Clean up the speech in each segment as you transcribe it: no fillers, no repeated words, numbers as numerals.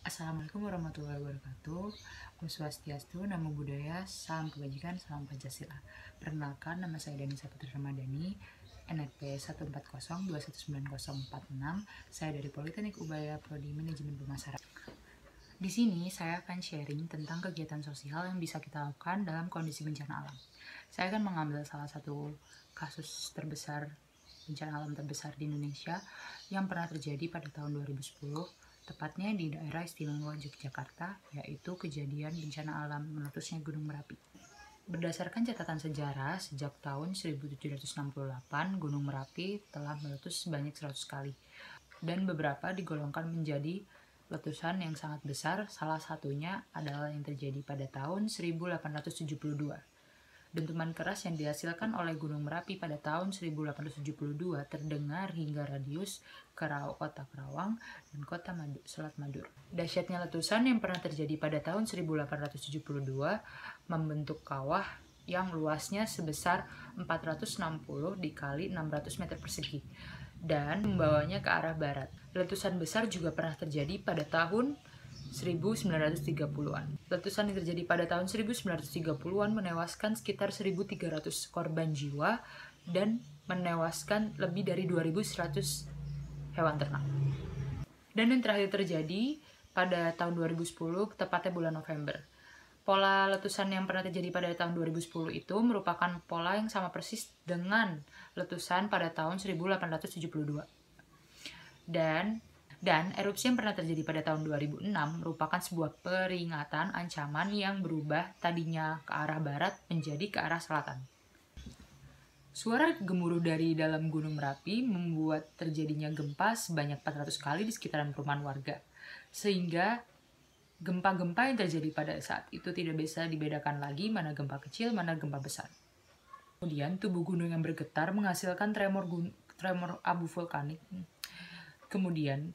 Assalamualaikum warahmatullahi wabarakatuh. Om Swastiastu, Namo Buddhaya, Salam Kebajikan, Salam Pancasila. Perkenalkan, nama saya Danisa Putri Ramadhani, NRP 140219046. Saya dari Politeknik Ubaya, Prodi Manajemen Pemasaran. Di sini saya akan sharing tentang kegiatan sosial yang bisa kita lakukan dalam kondisi bencana alam. Saya akan mengambil salah satu kasus terbesar, bencana alam terbesar di Indonesia yang pernah terjadi pada tahun 2010, tepatnya di daerah istimewa Yogyakarta, yaitu kejadian bencana alam meletusnya Gunung Merapi. Berdasarkan catatan sejarah, sejak tahun 1768, Gunung Merapi telah meletus sebanyak 100 kali, dan beberapa digolongkan menjadi letusan yang sangat besar. Salah satunya adalah yang terjadi pada tahun 1872. Dentuman keras yang dihasilkan oleh Gunung Merapi pada tahun 1872 terdengar hingga radius kota Karawang dan kota Selat Madura. Dahsyatnya letusan yang pernah terjadi pada tahun 1872 membentuk kawah yang luasnya sebesar 460 dikali 600 meter persegi dan membawanya ke arah barat. Letusan besar juga pernah terjadi pada tahun 1930-an. Letusan yang terjadi pada tahun 1930-an menewaskan sekitar 1.300 korban jiwa dan menewaskan lebih dari 2.100 hewan ternak. Dan yang terakhir terjadi pada tahun 2010, tepatnya bulan November. Pola letusan yang pernah terjadi pada tahun 2010 itu merupakan pola yang sama persis dengan letusan pada tahun 1872. Dan erupsi yang pernah terjadi pada tahun 2006 merupakan sebuah peringatan ancaman yang berubah tadinya ke arah barat menjadi ke arah selatan. Suara gemuruh dari dalam Gunung Merapi membuat terjadinya gempa sebanyak 400 kali di sekitaran perumahan warga. Sehingga gempa-gempa yang terjadi pada saat itu tidak bisa dibedakan lagi mana gempa kecil, mana gempa besar. Kemudian tubuh gunung yang bergetar menghasilkan tremor abu vulkanik. Kemudian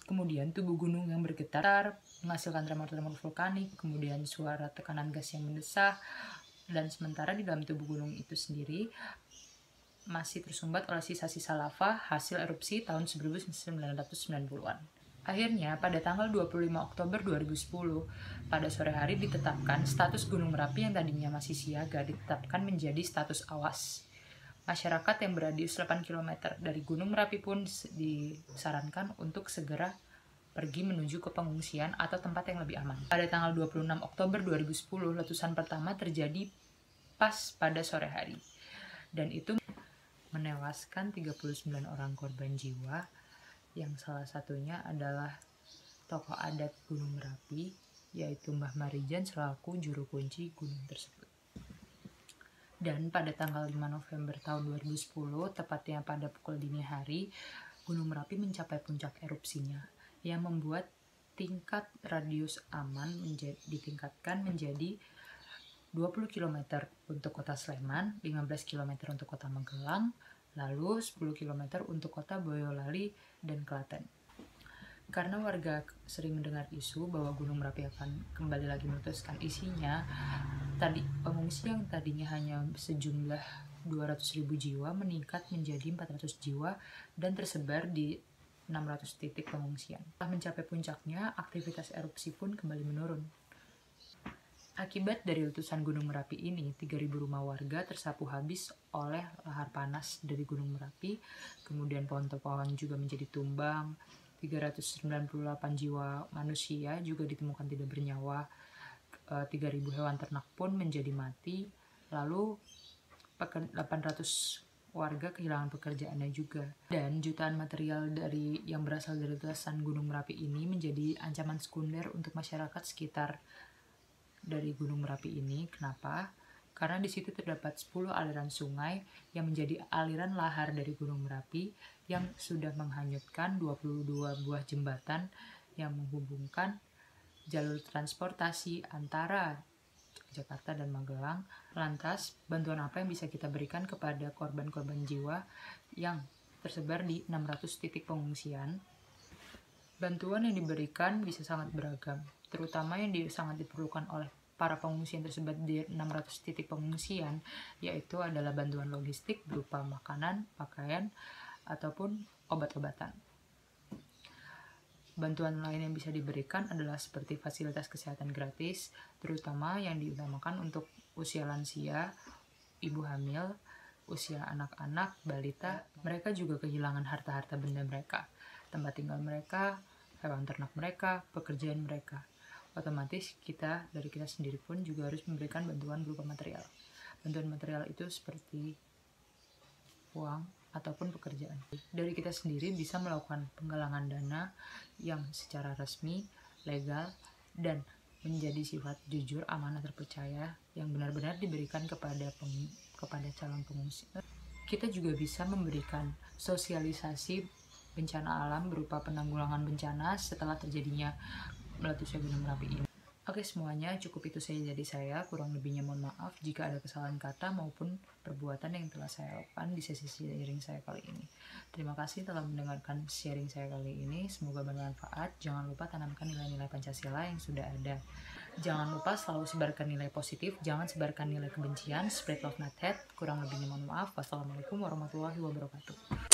tubuh gunung yang bergetar menghasilkan tremor vulkanik, kemudian suara tekanan gas yang mendesah, dan sementara di dalam tubuh gunung itu sendiri masih tersumbat oleh sisa-sisa lava hasil erupsi tahun 1990-an. Akhirnya, pada tanggal 25 Oktober 2010, pada sore hari ditetapkan status Gunung Merapi yang tadinya masih siaga ditetapkan menjadi status awas. Masyarakat yang beradius 8 km dari Gunung Merapi pun disarankan untuk segera pergi menuju ke pengungsian atau tempat yang lebih aman. Pada tanggal 26 Oktober 2010, letusan pertama terjadi pas pada sore hari. Dan itu menewaskan 39 orang korban jiwa, yang salah satunya adalah tokoh adat Gunung Merapi, yaitu Mbah Marijan selaku juru kunci gunung tersebut. Dan pada tanggal 5 November tahun 2010, tepatnya pada pukul dini hari, Gunung Merapi mencapai puncak erupsinya, yang membuat tingkat radius aman ditingkatkan menjadi 20 km untuk kota Sleman, 15 km untuk kota Magelang, lalu 10 km untuk kota Boyolali dan Klaten. Karena warga sering mendengar isu bahwa Gunung Merapi akan kembali lagi meletuskan isinya, pengungsi yang tadinya hanya sejumlah 200.000 jiwa meningkat menjadi 400 jiwa dan tersebar di 600 titik pengungsian. Setelah mencapai puncaknya, aktivitas erupsi pun kembali menurun. Akibat dari letusan Gunung Merapi ini, 3.000 rumah warga tersapu habis oleh lahar panas dari Gunung Merapi, kemudian pohon-pohon juga menjadi tumbang, 398 jiwa manusia juga ditemukan tidak bernyawa, 3.000 hewan ternak pun menjadi mati, lalu 800 warga kehilangan pekerjaannya juga. Dan jutaan material yang berasal dari letusan Gunung Merapi ini menjadi ancaman sekunder untuk masyarakat sekitar dari Gunung Merapi ini. Kenapa? Karena di situ terdapat 10 aliran sungai yang menjadi aliran lahar dari Gunung Merapi yang sudah menghanyutkan 22 buah jembatan yang menghubungkan jalur transportasi antara Jakarta dan Magelang. Lantas, bantuan apa yang bisa kita berikan kepada korban-korban jiwa yang tersebar di 600 titik pengungsian? Bantuan yang diberikan bisa sangat beragam, terutama yang sangat diperlukan oleh para pengungsi yang tersebar di 600 titik pengungsian, yaitu adalah bantuan logistik berupa makanan, pakaian, ataupun obat-obatan. Bantuan lain yang bisa diberikan adalah seperti fasilitas kesehatan gratis, terutama yang diutamakan untuk usia lansia, ibu hamil, usia anak-anak, balita. Mereka juga kehilangan harta-harta benda mereka, tempat tinggal mereka, hewan ternak mereka, pekerjaan mereka. Otomatis dari kita sendiri pun juga harus memberikan bantuan berupa material. Bantuan material itu seperti uang ataupun pekerjaan. Dari kita sendiri bisa melakukan penggalangan dana yang secara resmi, legal, dan menjadi sifat jujur, amanah, terpercaya yang benar-benar diberikan kepada calon pengungsi. Kita juga bisa memberikan sosialisasi bencana alam berupa penanggulangan bencana setelah terjadinya meletusnya Gunung Merapi ini. Oke semuanya, cukup itu saja dari saya. Kurang lebihnya mohon maaf jika ada kesalahan kata maupun perbuatan yang telah saya lakukan di sesi sharing saya kali ini. Terima kasih telah mendengarkan sharing saya kali ini. Semoga bermanfaat. Jangan lupa tanamkan nilai-nilai Pancasila yang sudah ada. Jangan lupa selalu sebarkan nilai positif. Jangan sebarkan nilai kebencian. Spread love not hate. Kurang lebihnya mohon maaf. Wassalamualaikum warahmatullahi wabarakatuh.